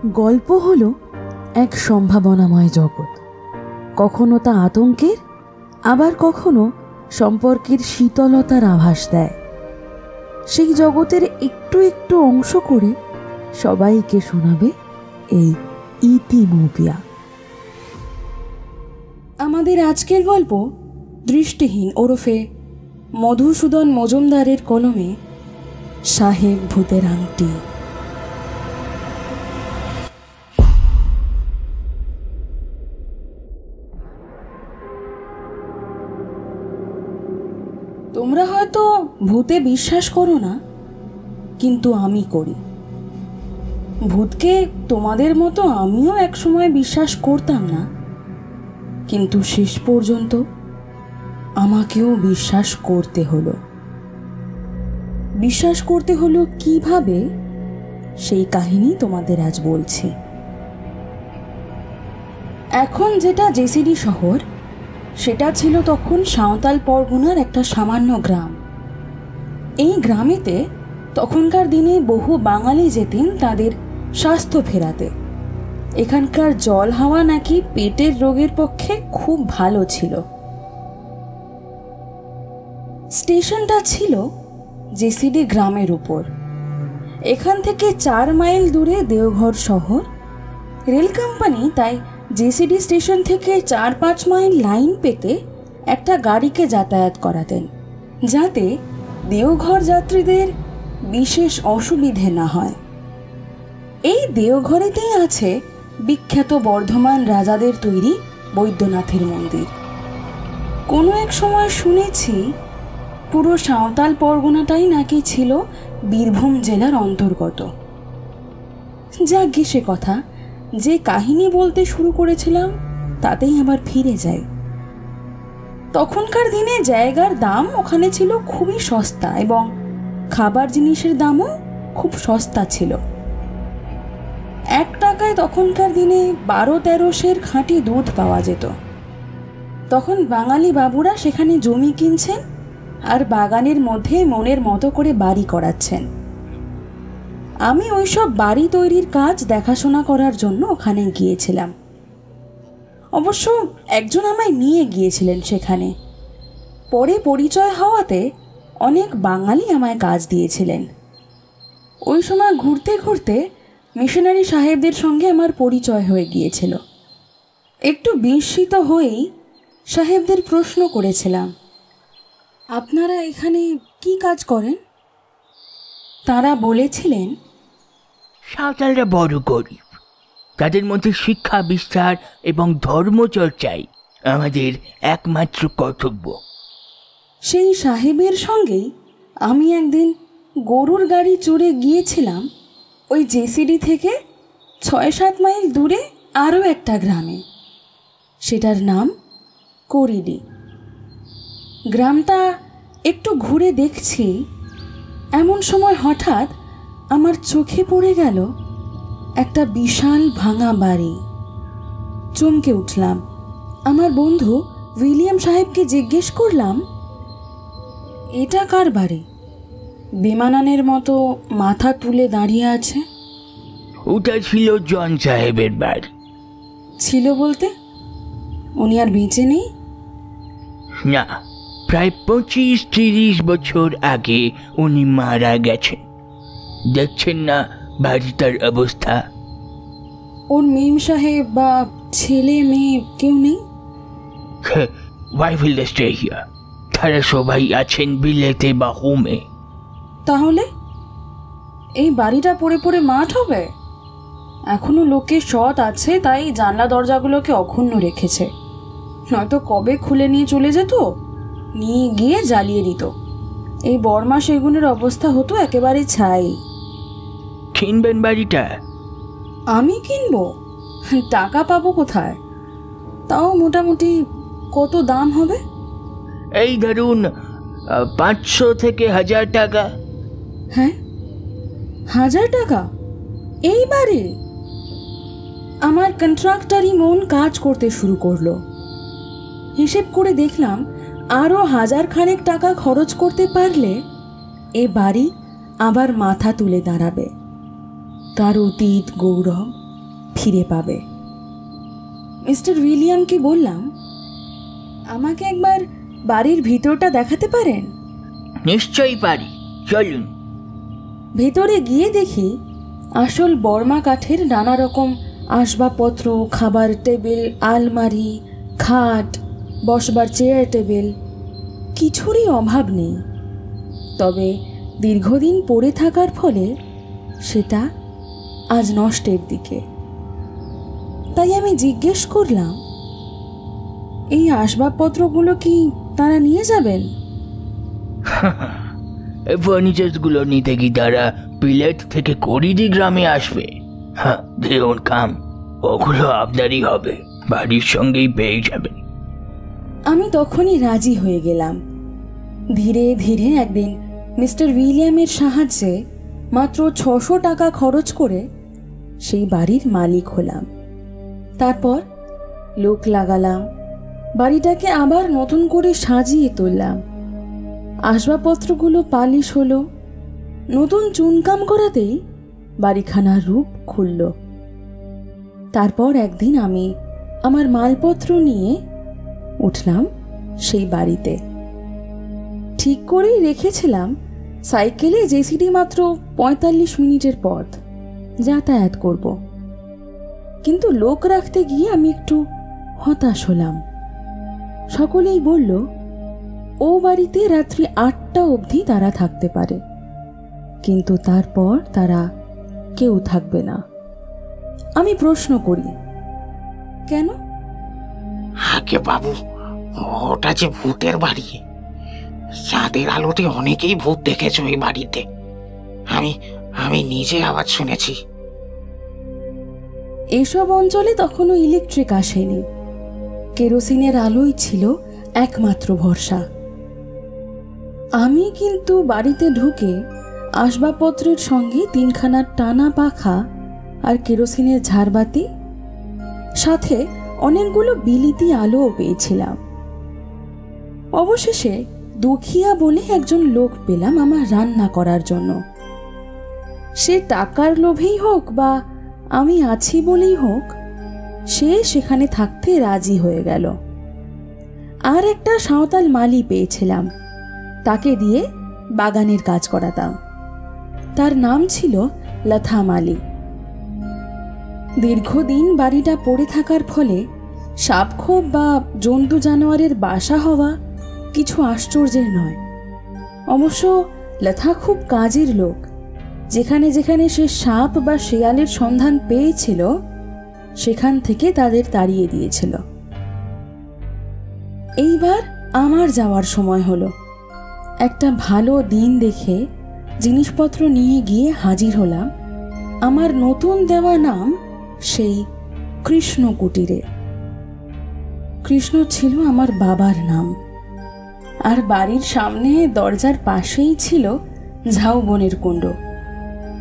গল্প হলো এক সম্ভাবনাময় জগৎ। কখনো তা আতঙ্কের, আবার কখনো সম্পর্কের শীতলতার আভাস দেয়। সেই জগতের একটু একটু অংশ করে সবাইকে শোনাবে এই ইতিমোপিয়া। আমাদের আজকের গল্প দৃষ্টিহীন ওরফে মধুসূদন মজুমদারের কলমে সাহেব ভূতের আংটি। তোমরা হয়তো ভূতে বিশ্বাস করো না, কিন্তু আমি করি। ভূতকে তোমাদের মতো আমিও একসময় বিশ্বাস করতাম না, কিন্তু শেষ পর্যন্ত আমাকেও বিশ্বাস করতে হলো। বিশ্বাস করতে হলো কিভাবে, সেই কাহিনী তোমাদের আজ বলছি। এখন যেটা জেসিডি শহর, সেটা ছিল তখন সাঁওতাল পরগনার একটা সামান্য গ্রাম। এই গ্রামেতে তখনকার দিনে বহু বাঙালি যেতেন তাদের স্বাস্থ্য ফেরাতে। এখানকার জল হাওয়া নাকি পেটের রোগের পক্ষে খুব ভালো ছিল। স্টেশনটা ছিল জেসিডি গ্রামের উপর। এখান থেকে 4 মাইল দূরে দেওঘর শহর। রেল কোম্পানি তাই জেসিডি স্টেশন থেকে 4-5 মাইল লাইন পেতে একটা গাড়িকে যাতায়াত করাতেন, যাতে দেওঘর যাত্রীদের বিশেষ অসুবিধে না হয়। এই দেওঘরেতেই আছে বিখ্যাত বর্ধমান রাজাদের তৈরি বৈদ্যনাথের মন্দির। কোনো এক সময় শুনেছি পুরো সাঁওতাল পরগনাটাই নাকি ছিল বীরভূম জেলার অন্তর্গত। যাক সে কথা, যে কাহিনী বলতে শুরু করেছিলাম তাতেই আবার ফিরে যাই। তখনকার দিনে জায়গার দাম ওখানে ছিল খুবই সস্তা এবং খাবার জিনিসের দামও খুব সস্তা ছিল। 1 টাকায় তখনকার দিনে 12-13 সের খাঁটি দুধ পাওয়া যেত। তখন বাঙালি বাবুরা সেখানে জমি কিনছেন আর বাগানের মধ্যে মনের মতো করে বাড়ি করাচ্ছেন। আমি ওইসব বাড়ি তৈরির কাজ দেখাশোনা করার জন্য ওখানে গিয়েছিলাম। অবশ্য একজন আমায় নিয়ে গিয়েছিলেন সেখানে। পরে পরিচয় হওয়াতে অনেক বাঙালি আমায় কাজ দিয়েছিলেন। ওই সময় ঘুরতে ঘুরতে মিশনারি সাহেবদের সঙ্গে আমার পরিচয় হয়ে গিয়েছিল। একটু বিস্মিত হয়েই সাহেবদের প্রশ্ন করেছিলাম, আপনারা এখানে কি কাজ করেন? তারা বলেছিলেন, সাঁওতালরা বড় গরিব, তাদের মধ্যে শিক্ষা বিস্তার এবং ধর্মচর্চাই আমাদের একমাত্র কর্তব্য। সেই সাহেবের সঙ্গেই আমি একদিন গরুর গাড়ি চড়ে গিয়েছিলাম ওই জেসিডি থেকে 6-7 মাইল দূরে আরও একটা গ্রামে। সেটার নাম করিডি। গ্রামটা একটু ঘুরে দেখছি, এমন সময় হঠাৎ আমার চোখে পড়ে গেল একটা বিশাল ভাঙা বাড়ি। চমকে উঠলাম। আমার বন্ধু উইলিয়াম সাহেবকে জিজ্ঞেস করলাম, এটা কার বাড়ি? বেমানানের মতো মাথা তুলে দাঁড়িয়ে আছে। ওটা ছিল জন সাহেবের বাড়ি। ছিল বলতে উনি আর বেঁচে নেই? না, প্রায় 25-30 বছর আগে উনি মারা গেছেন। দেখছেন না বাড়িটার অবস্থা? ওর মেম সাহেব বা ছেলে মেয়ে কেউ নেই? Why will they stay here? তারা সবাই আছেন বিলেতে বা হোমে। তাহলে এই বাড়িটা পড়ে পড়ে মাঠ হবে? এখনো লোকের সৎ আছে তাই জানলা দরজাগুলোকে অক্ষুণ্ণ রেখেছে, নয়তো কবে খুলে নিয়ে চলে যেত, নিয়ে গিয়ে জ্বালিয়ে দিত। এই বর্মা সেগুনের অবস্থা হতো একেবারে ছাই। কিনবেন বাড়িটা? আমি কিনবো? টাকা পাবো কোথায়? তাও মোটামুটি কত দাম হবে? এই ধরুন 500 থেকে 1000 টাকা। হ্যাঁ, 1000 টাকা এই বাড়ি? আমার কন্ট্রাক্টরি মন কাজ করতে শুরু করলো। হিসেব করে দেখলাম আরও 1000 খানেক টাকা খরচ করতে পারলে এ বাড়ি আবার মাথা তুলে দাঁড়াবে। তার অতীত গৌরব ফিরে পাবে। মিস্টার উইলিয়ামকে বললাম, আমাকে একবার বাড়ির ভিতরটা দেখাতে পারেন? নিশ্চয়ই পারি, চলুন। ভেতরে গিয়ে দেখি আসল বর্মা কাঠের নানা রকম আসবাবপত্র, খাবার টেবিল, আলমারি, খাট, বসবার চেয়ার টেবিল, কিছুরই অভাব নেই। তবে দীর্ঘদিন পড়ে থাকার ফলে সেটা আজ নষ্টের দিকে। তাই আমি জিজ্ঞেস করলাম, এই আসবাবপত্রগুলো কি তারা নিয়ে যাবেন? এই ফার্নিচারগুলো নিতে কি তারা বিলেত থেকে করিদি গ্রামে আসবে? হ্যাঁ, দেউন কাম, ওগুলো আপনারই হবে, বাড়ির সঙ্গেই পেয়ে যাবেন। আমি তখনই রাজি হয়ে গেলাম। ধীরে ধীরে একদিন মিস্টার উইলিয়ামের সাহায্যে মাত্র 600 টাকা খরচ করে সেই বাড়ির মালিক হলাম। তারপর লোক লাগালাম, বাড়িটাকে আবার নতুন করে সাজিয়ে তুললাম। আসবাবপত্রগুলো পালিশ হলো, নতুন চুনকাম করাতেই বাড়িখানার রূপ খুলল। তারপর একদিন আমি আমার মালপত্র নিয়ে উঠলাম সেই বাড়িতে। ঠিক করেই রেখেছিলাম সাইকেলে জেসিডি মাত্র 45 মিনিটের পথ, যাতায়াত করব। কিন্তু লোক রাখতে গিয়ে আমি একটু হতাশ হলাম। সকলেই বলল ও বাড়িতে রাত্রি 8টা অবধি তারা থাকতে পারে, কিন্তু তারপর তারা কেউ থাকবে না। আমি প্রশ্ন করি, কেন? আগে বাবু, ওটা যে ভূতের বাড়ি। চাঁদের আলোতে অনেকেই ভূত দেখেছে ওই বাড়িতে। আমি নিজে আওয়াজ শুনেছি। এসব অঞ্চলে তখনও ইলেকট্রিক আসেনি, কেরোসিনের আলোই ছিল একমাত্র ভরসা। আমি কিন্তু বাড়িতে ঢুকে আসবাবপত্রের সঙ্গে 3খানা টানা পাখা আর কেরোসিনের ঝাড়বাতি, সাথে অনেকগুলো বিলিতি আলোও পেয়েছিলাম। অবশেষে দুখিয়া বলে একজন লোক পেলাম আমার রান্না করার জন্য। সে টাকার লোভেই হোক বা আমি আছি বলেই হোক, সে সেখানে থাকতে রাজি হয়ে গেল। আর একটা সাঁওতাল মালি পেয়েছিলাম, তাকে দিয়ে বাগানের কাজ করাতাম। তার নাম ছিল লতা মালি। দীর্ঘদিন বাড়িটা পড়ে থাকার ফলে সাপখোপ বা জন্তু জানোয়ারের বাসা হওয়া কিছু আশ্চর্যের নয়। অবশ্য লতা খুব কাজের লোক। যেখানে যেখানে সে সাপ বা শেয়ালের সন্ধান পেয়েছিল, সেখান থেকে তাদের তাড়িয়ে দিয়েছিল। এইবার আমার যাওয়ার সময় হলো। একটা ভালো দিন দেখে জিনিসপত্র নিয়ে গিয়ে হাজির হলাম আমার নতুন দেওয়া নাম সেই কৃষ্ণ কুটিরে। কৃষ্ণ ছিল আমার বাবার নাম। আর বাড়ির সামনে দরজার পাশেই ছিল ঝাউবনের কুণ্ড,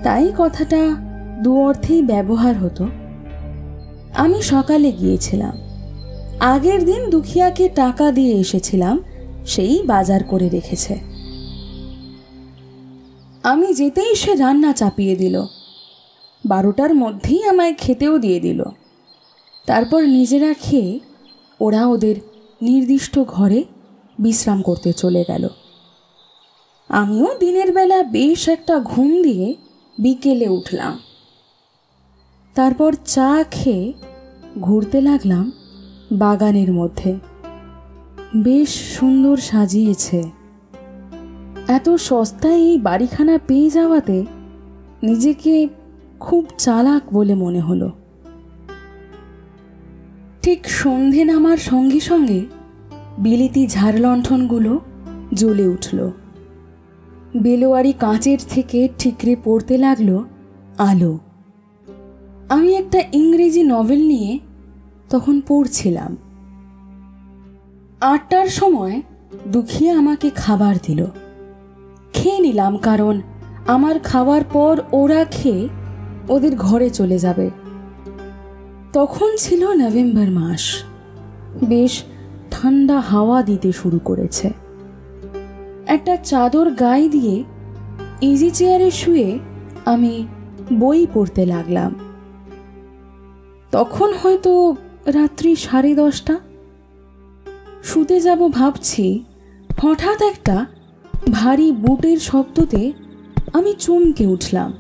তাই কথাটা দু অর্থেই ব্যবহার হতো। আমি সকালে গিয়েছিলাম, আগের দিন দুখিয়াকে টাকা দিয়ে এসেছিলাম, সেই বাজার করে রেখেছে। আমি যেতেই সে রান্না চাপিয়ে দিল। 12টার মধ্যেই আমায় খেতেও দিয়ে দিল। তারপর নিজেরা খেয়ে ওরা ওদের নির্দিষ্ট ঘরে বিশ্রাম করতে চলে গেল। আমিও দিনের বেলা বেশ একটা ঘুম দিয়ে বিকেলে উঠলাম। তারপর চা খেয়ে ঘুরতে লাগলাম বাগানের মধ্যে। বেশ সুন্দর সাজিয়েছে। এত সস্তায় এই বাড়িখানা পেয়ে যাওয়াতে নিজেকে খুব চালাক বলে মনে হলো। ঠিক সন্ধে নামার সঙ্গে সঙ্গে বিলিতি ঝাড়লণ্ঠনগুলো জ্বলে উঠল। বেলোয়ারি কাঁচের থেকে ঠিকরে পড়তে লাগলো আলো। আমি একটা ইংরেজি নভেল নিয়ে তখন পড়ছিলাম। 8টার সময় দুখিয়া আমাকে খাবার দিল। খেয়ে নিলাম, কারণ আমার খাওয়ার পর ওরা খেয়ে ওদের ঘরে চলে যাবে। তখন ছিল নভেম্বর মাস। বেশ ঠান্ডা হাওয়া দিতে শুরু করেছে। একটা চাদর গায়ে দিয়ে ইজি চেয়ারে শুয়ে আমি বই পড়তে লাগলাম। তখন হয়তো রাত্রি 10:30। শুতে যাব ভাবছি, হঠাৎ একটা ভারী বুটের শব্দতে আমি চমকে উঠলাম।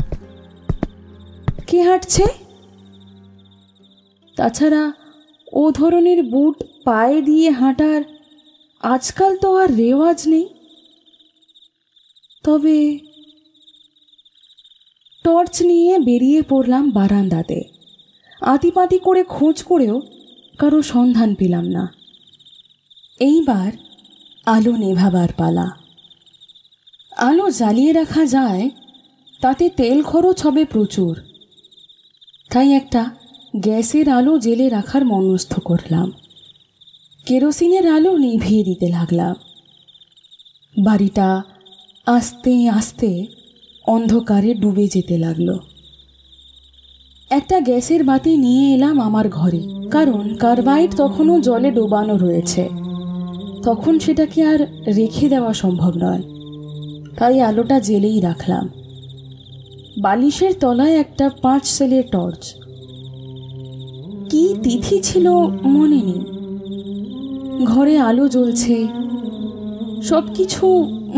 কে হাঁটছে? তাছাড়া ও ধরনের বুট পায়ে দিয়ে হাঁটার আজকাল তো আর রেওয়াজ নেই। তবে টর্চ নিয়ে বেরিয়ে পড়লাম বারান্দাতে। আতিপাতি করে খোঁজ করেও কারো সন্ধান পেলাম না। এইবার আলো নেভাবার পালা। আলো জ্বালিয়ে রাখা যায়, তাতে তেল খরচ হবে প্রচুর। তাই একটা গ্যাসের আলো জেলে রাখার মনস্থ করলাম। কেরোসিনের আলো নিভিয়ে দিতে লাগলাম। বাড়িটা আস্তে আস্তে অন্ধকারে ডুবে যেতে লাগলো। একটা গ্যাসের বাতি নিয়ে এলাম আমার ঘরে, কারণ কার্বাইড তখনও জলে ডোবানো রয়েছে। তখন সেটাকে আর রেখে দেওয়া সম্ভব নয়, তাই আলোটা জেলেই রাখলাম। বালিশের তলায় একটা 5 সেলের টর্চ। কি তিথি ছিল মনে নেই। ঘরে আলো জ্বলছে, সব কিছু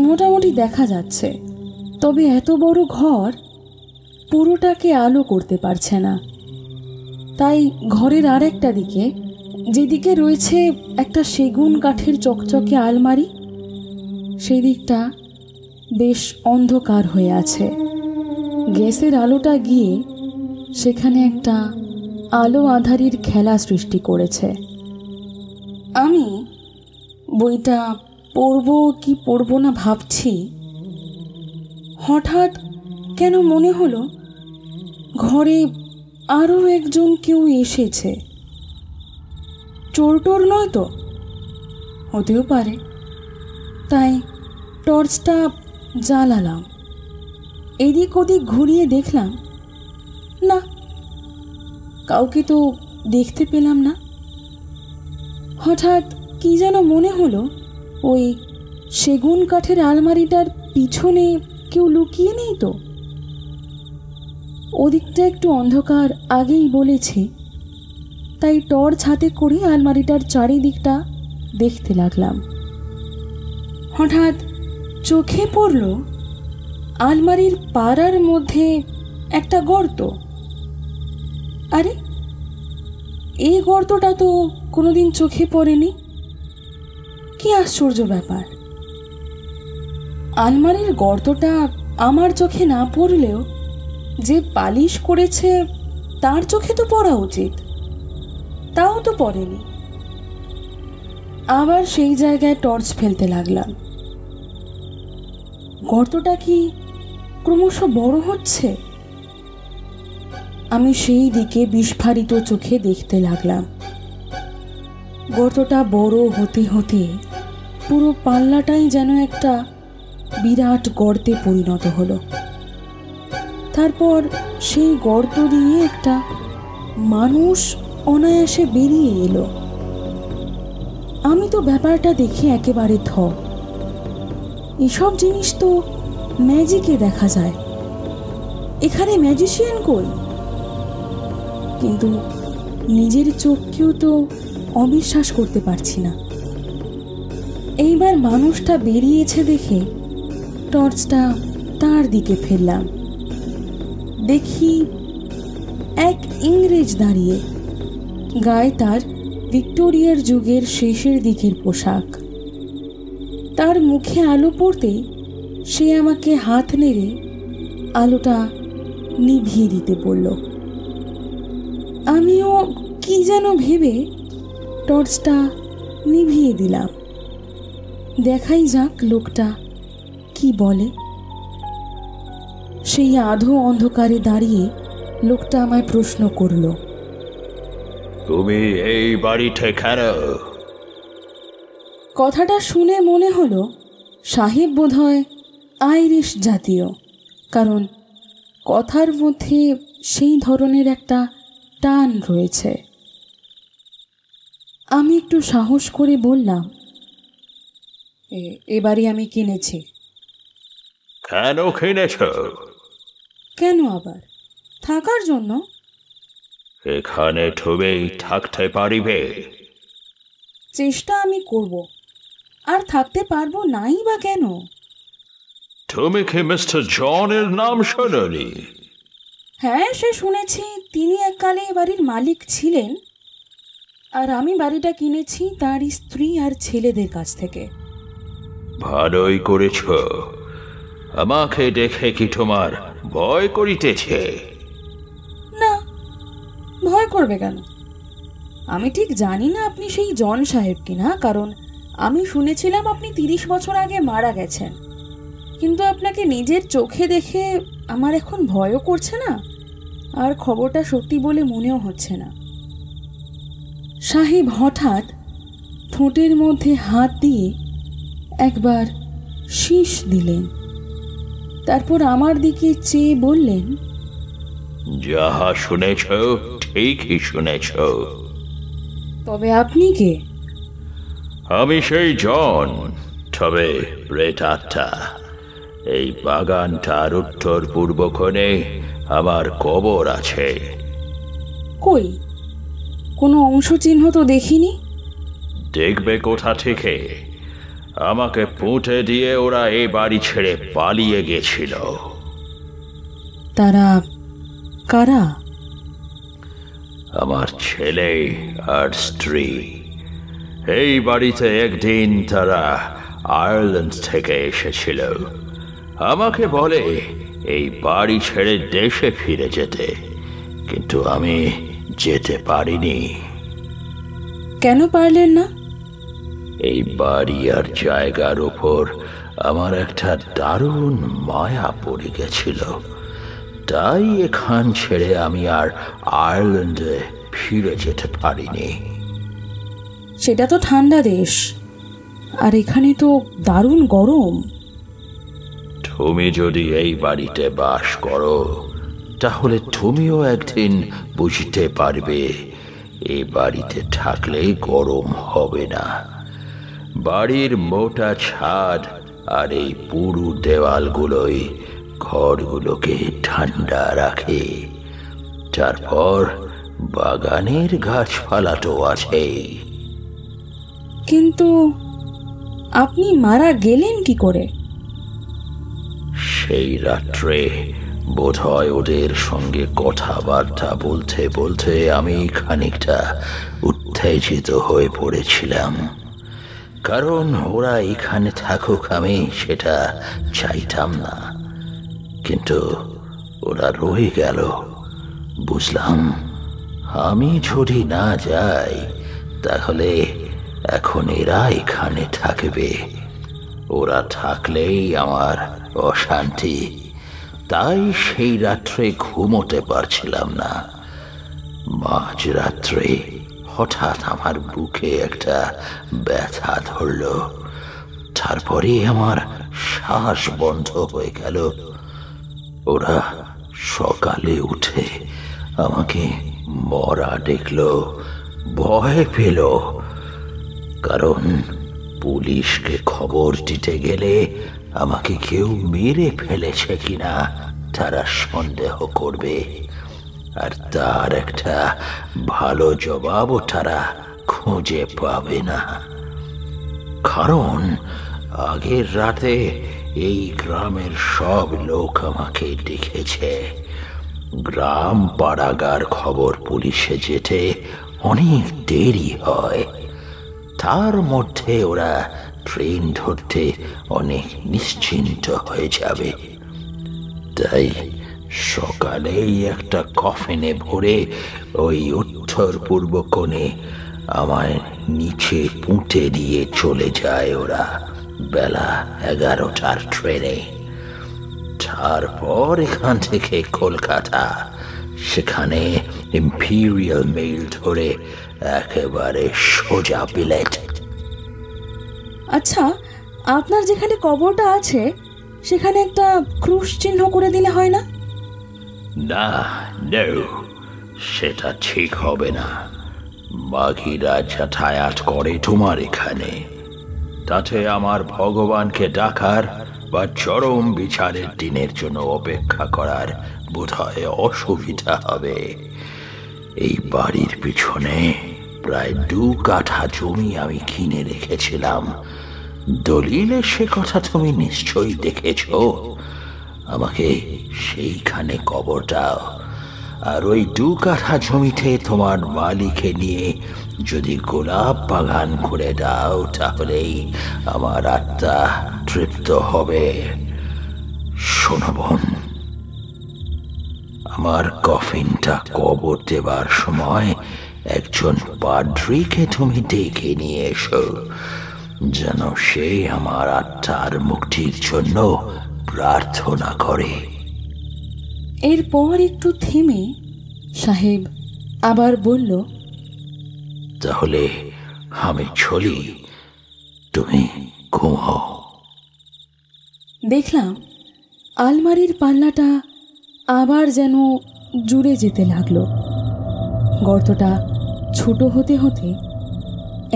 মোটামুটি দেখা যাচ্ছে। তবে এত বড় ঘর পুরোটাকে আলো করতে পারছে না। তাই ঘরের আর একটা দিকে, যেদিকে রয়েছে একটা সেগুন কাঠের চকচকে আলমারি, সেই দিকটা বেশ অন্ধকার হয়ে আছে। গ্যাসের আলোটা গিয়ে সেখানে একটা আলো আঁধারির খেলা সৃষ্টি করেছে। আমি বইটা পড়ব কি পড়ব না ভাবছি, হঠাৎ কেন মনে হলো ঘরে আরও একজন কেউ এসেছে। চোর টোর নয় তো? হতেও পারে। তাই টর্চটা জ্বালালাম। এদিক ওদিক ঘুরিয়ে দেখলাম, না, কাউকে তো দেখতে পেলাম না। হঠাৎ কি যেন মনে হলো ওই সেগুন কাঠের আলমারিটার পিছনে কেউ লুকিয়ে নেই তো। ওদিকটা একটু অন্ধকার আগেই বলেছি, তাই টর্চ হাতে করে আলমারিটার চারিদিকটা দেখতে লাগলাম। হঠাৎ চোখে পড়ল আলমারির পাড়ার মধ্যে একটা গর্ত। আরে, এই গর্তটা তো কোনোদিন চোখে পড়েনি। কি আশ্চর্য ব্যাপার! আলমারির গর্তটা আমার চোখে না পড়লেও যে পালিশ করেছে তার চোখে তো পড়া উচিত, তাও তো পড়েনি। আবার সেই জায়গায় টর্চ ফেলতে লাগলাম। গর্তটা কি ক্রমশ বড় হচ্ছে? আমি সেই দিকে বিস্ফারিত চোখে দেখতে লাগলাম। গর্তটা বড় হতে হতে পুরো পাল্লাটাই যেন একটা বিরাট গর্তে পরিণত হলো। তারপর সেই গর্ত দিয়ে একটা মানুষ অনায়াসে বেরিয়ে এলো। আমি তো ব্যাপারটা দেখে একেবারে থ। এসব জিনিস তো ম্যাজিকে দেখা যায়, এখানে ম্যাজিশিয়ান কই? কিন্তু নিজের চোখকেও তো অবিশ্বাস করতে পারছি না। এইবার মানুষটা বেরিয়েছে দেখে টর্চটা তার দিকে ফেললাম। দেখি এক ইংরেজ দাঁড়িয়ে, গায়ে তার ভিক্টোরিয়ার যুগের শেষের দিকের পোশাক। তার মুখে আলো পড়তেই সে আমাকে হাত নেড়ে আলোটা নিভিয়ে দিতে বলল। আমিও কি যেন ভেবে টর্চটা নিভিয়ে দিলাম। দেখাই যাক লোকটা কি বলে। সেই আধো অন্ধকারে দাঁড়িয়ে লোকটা আমায় প্রশ্ন করল, তুমি এই বাড়িতে কেন? কথাটা শুনে মনে হলো সাহেব বোধহয় আইরিশ জাতীয়, কারণ কথার মধ্যে সেই ধরনের একটা টান রয়েছে। আমি একটু সাহস করে বললাম, এ বাড়ি আমি কিনেছি। কেন কিনেছ? কেন আবার? থাকার জন্য। এখানে তুমি থাকতে পারিবে? চেষ্টা আমি করব, আর থাকতে পারবো নাই বা কেন? তুমি কি মিস্টার জনের নাম শোনোনি? হ্যাঁ, সে শুনেছি। তিনি এককালে এ বাড়ির মালিক ছিলেন, আর আমি বাড়িটা কিনেছি তারই স্ত্রী আর ছেলেদের কাছ থেকে। ভালোই করেছ। আমাকে দেখে কি তোমার ভয় করিতেছে? না, ভয় করবে কেন? আমি ঠিক জানি না আপনি সেই জন সাহেব কিনা, কারণ আমি শুনেছিলাম আপনি 30 বছর আগে মারা গেছেন। কিন্তু আপনাকে নিজের চোখে দেখে আমার এখন ভয়ও করছে না, আর খবরটা সত্যি বলে মনেও হচ্ছে না। সাহেব হঠাৎ ঠোঁটের মধ্যে হাত দিয়ে একবার শীষ দিলেন, তারপর আমার দিকে চেয়ে বললেন, যাহা শুনেছ ঠিকই শুনেছ। তবে আপনি কে? আমি সেই জন, তবে প্রেতাত্মা। এই বাগানটার উত্তর পূর্ব কোণে আমার কবর আছে। কই, কোনো অংশ চিহ্ন তো দেখিনি। দেখবে কোথা থেকে? আমাকে পুঁতে দিয়ে ওরা এই বাড়ি ছেড়ে পালিয়ে গেছিল। তারা কারা? আমার ছেলে আর স্ত্রী। এই বাড়িতে একদিন তারা আয়ারল্যান্ড থেকে এসেছিল। আমাকে বলে এই বাড়ি ছেড়ে দেশে ফিরে যেতে, কিন্তু আমি যেতে পারিনি। কেন পারলেন না? এই বাড়ি আর জায়গার উপর আমার একটা দারুণ মায়া পড়ে গেছিল, তাই এখান ছেড়ে আমি আর আয়ারল্যান্ডে ফিরে যেতে পারিনি। সেটা তো ঠান্ডা দেশ, আর এখানে তো দারুণ গরম। তুমি যদি এই বাড়িতে বাস করো, তাহলে তুমিও একদিন বুঝতে পারবে এই বাড়িতে থাকলে গরম হবে না। বাড়ির মোটা ছাদ আর এই পুরু দেওয়ালগুলোই ঘরগুলোকে ঠান্ডা রাখে। তারপর বাগানের গাছপালা তো আছেই। কিন্তু আপনি মারা গেলেন কি করে? সেই রাত্রে বোধহয় ওদের সঙ্গে কথাবার্তা বলতে বলতে আমি খানিকটা উত্তেজিত হয়ে পড়েছিলাম, কারণ ওরা এখানে থাকুক আমি সেটা চাইতাম না। কিন্তু ওরা রয়ে গেল। বুঝলাম আমি যদি না যাই তাহলে এখন এরা এখানে থাকবে। ওরা থাকলেই আমার অশান্তি, তাই সেই রাত্রে ঘুমোতে পারছিলাম না। মাঝরাত্রে হঠাৎ আমার বুকে একটা ব্যথা ধরল, তারপরে আমার শ্বাস বন্ধ হয়ে গেল। ওরা সকালে উঠে আমাকে মরা দেখলো, ভয় পেল, কারণ পুলিশকে খবর দিতে গেলে আমাকে কেউ মেরে ফেলেছে কিনা তারা সন্দেহ করবে, আর তার একটা ভালো জবাবও তারা খুঁজে পাবে না। কারণ আগের রাতে এই গ্রামের সব লোক আমাকে দেখেছে। গ্রাম পাড়াগার খবর পুলিশে যেতে অনেক দেরি হয়, তার মধ্যে ওরা ট্রেন ধরতে অনেক নিশ্চিন্ত হয়ে যাবে। তাই সকালেই একটা কফিনে ভরে ওই উত্তর পূর্ব কোণে আমায় নিচে পুঁতে দিয়ে চলে যায় ওরা বেলা 11টার ট্রেনে। তারপর এখান থেকে কলকাতা, সেখানে ইম্পিরিয়াল মেইল ধরে একেবারে সোজা বিলেত। আচ্ছা, আপনার যেখানে কবরটা আছে সেখানে একটা ক্রুশ চিহ্ন করে দিলে হয় না? না, সেটা ঠিক হবে না। মাঘিরা যাতায়াত করে তোমার এখানে, তাতে আমার ভগবানকে ডাকার বা চরম বিচারের দিনের জন্য অপেক্ষা করার বোধহয় অসুবিধা হবে। এই বাড়ির পিছনে প্রায় 2 কাঠা জমি আমি কিনে রেখেছিলাম। দলিলে সে কথা তুমি নিশ্চয়ই দেখেছ। আমাকে সেইখানে কবর দাও, আর ওই 2 কাঠা জমিতে তোমার মালিকে নিয়ে যদি গোলাপ বাগান করে দাও, তাহলেই আমার আত্মা তৃপ্ত হবে। শোনো বোন, আমার কফিনটা কবর দেবার সময় একজন পাদ্রীকে তুমি ডেকে নিয়ে এসো, যেন সে আমার আত্মার মুক্তির জন্য প্রার্থনা করে। এরপর একটু থেমে সাহেব আবার বলল, তাহলে আমি চলি, তুমি ঘুমাও। দেখলাম আলমারির পাল্লাটা আবার যেন জুড়ে যেতে লাগলো। গর্তটা ছোট হতে হতে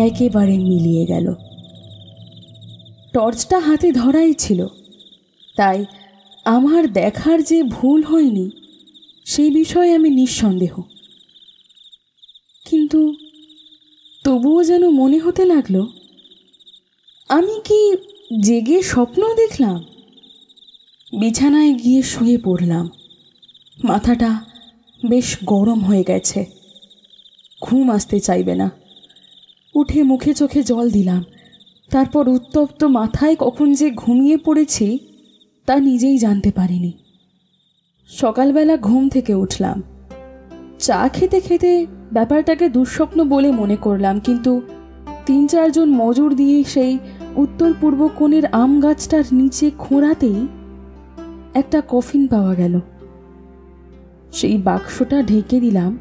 একেবারে মিলিয়ে গেল। টর্চটা হাতে ধরাই ছিল, তাই আমার দেখার যে ভুল হয়নি সেই বিষয়ে আমি নিঃসন্দেহ। কিন্তু তবুও যেন মনে হতে লাগলো, আমি কি জেগে স্বপ্ন দেখলাম? বিছানায় গিয়ে শুয়ে পড়লাম। মাথাটা বেশ গরম হয়ে গেছে, ঘুম আসতে চাইবে না। উঠে মুখে চোখে জল দিলাম, তারপর উত্তপ্ত মাথায় কখন যে ঘুমিয়ে পড়েছি তা নিজেই জানতে পারিনি। সকালবেলা ঘুম থেকে উঠলাম, চা খেতে খেতে ব্যাপারটাকে দুঃস্বপ্ন বলে মনে করলাম, কিন্তু 3-4 জন মজুর দিয়ে সেই উত্তর পূর্ব কোণের আম গাছটার নিচে খোঁড়াতেই একটা কফিন পাওয়া গেল। সেই বাক্সটা ঢেকে দিলাম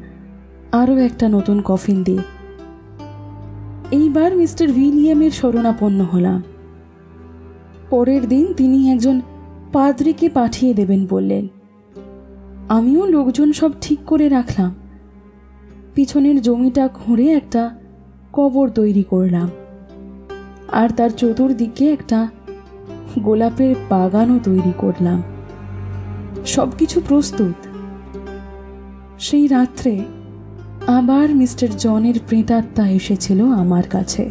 আরও একটা নতুন কফিন দিয়ে। এইবার মিস্টার উইলিয়ামের শরণাপন্ন হলাম। পরের দিন তিনি একজন পাদ্রীকে পাঠিয়ে দেবেন বললেন। আমিও লোকজন সব ঠিক করে রাখলাম। পিছনের জমিটা খুঁড়ে একটা কবর তৈরি করলাম, আর তার চতুর্দিকে একটা গোলাপের বাগানও তৈরি করলাম। সব কিছু প্রস্তুত। সেই রাত্রে আবার মিস্টার জনের প্রেতাত্মা এসেছিল আমার কাছে।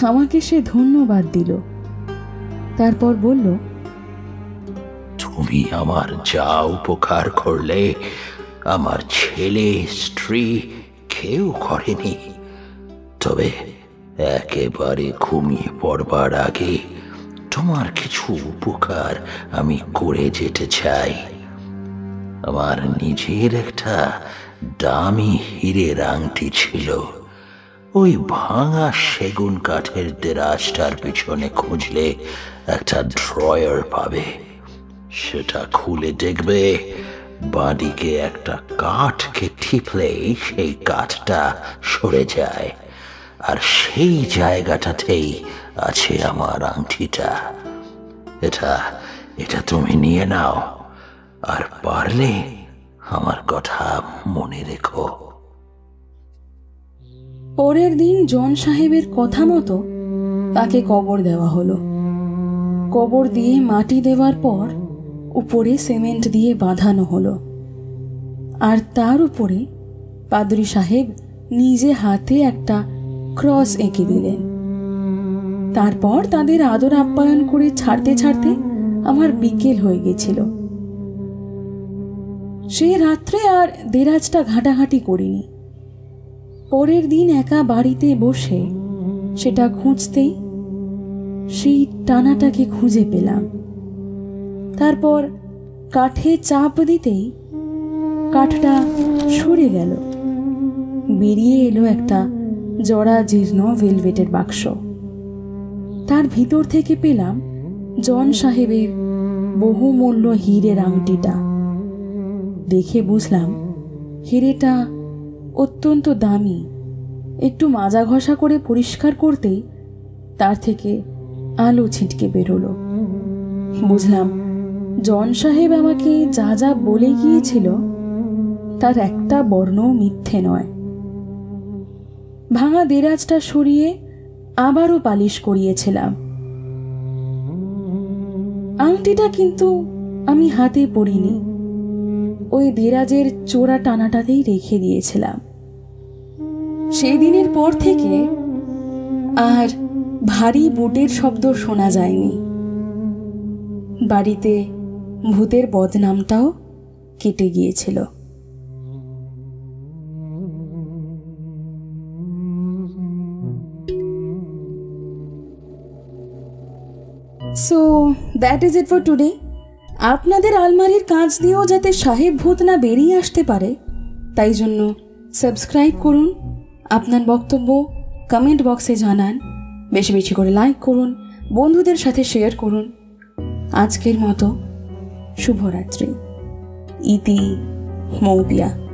আমাকে সে ধন্যবাদ দিল, তারপর বলল, তুমি আমার যা উপকার করলে আমার ছেলে স্ত্রী কেউ করেনি। তবে একেবারে ঘুমিয়ে পড়বার আগে তোমার কিছু উপকার আমি করে যেতে চাই। আমার নিজের একটা দামি হীরের আংটি ছিল। ওই ভাঙা সেগুন কাঠের দেরাজটার পিছনে খুঁজলে একটা ড্রয়ার পাবে। সেটা খুলে দেখবে বাঁদিকে একটা কাঠকে টিপলেই সেই কাঠটা সরে যায়, আর সেই জায়গাটাতেই আছে আমার আংটিটা। এটা তুমি নিয়ে নাও, আর পারলে আমার কথা মনে রেখো। পরের দিন জন সাহেবের কথা মতো তাকে কবর দেওয়া হলো। কবর দিয়ে মাটি দেওয়ার পর উপরে সিমেন্ট দিয়ে বাঁধানো হলো, আর তার উপরে পাদ্রী সাহেব নিজে হাতে একটা ক্রস এঁকে দিলেন। তারপর তাদের আদর আপ্যায়ন করে ছাড়তে ছাড়তে আমার বিকেল হয়ে গেছিল। সে রাত্রে আর দেরাজটা ঘাঁটাঘাঁটি করিনি। পরের দিন একা বাড়িতে বসে সেটা খুঁজতেই সেই টানাটাকে খুঁজে পেলাম। তারপর কাঠে চাপ দিতেই কাঠটা সরে গেল। বেরিয়ে এলো একটা জরাজীর্ণ ভেলভেটের বাক্স। তার ভিতর থেকে পেলাম জন সাহেবের বহুমূল্য হীরের আংটিটা। দেখে বুঝলাম হীরেটা অত্যন্ত দামি। একটু মাজা ঘষা করে পরিষ্কার করতেই তার থেকে আলো ছিটকে বেরোলো। বুঝলাম জন সাহেব আমাকে যা যা বলে গিয়েছিল তার একটা বর্ণও মিথ্যে নয়। ভাঙা দেরাজটা সরিয়ে আবারও পালিশ করিয়েছিলাম। আংটিটা কিন্তু আমি হাতে পরিনি, ওই দেরাজের চোরা টানাটাতেই রেখে দিয়েছিলাম। সেই দিনের পর থেকে আর ভারী বুটের শব্দ শোনা যায়নি। বাড়িতে ভূতের বদনামটাও কেটে গিয়েছিল। So that is it for today. আপনাদের আলমারির কাঁচ দিয়েও যাতে সাহেব ভূত না বেরিয়ে আসতে পারে তাই জন্য সাবস্ক্রাইব করুন, আপনার বক্তব্য কমেন্ট বক্সে জানান, বেশি বেশি করে লাইক করুন, বন্ধুদের সাথে শেয়ার করুন। আজকের মতো শুভরাত্রি। ইতি মৌপিয়া।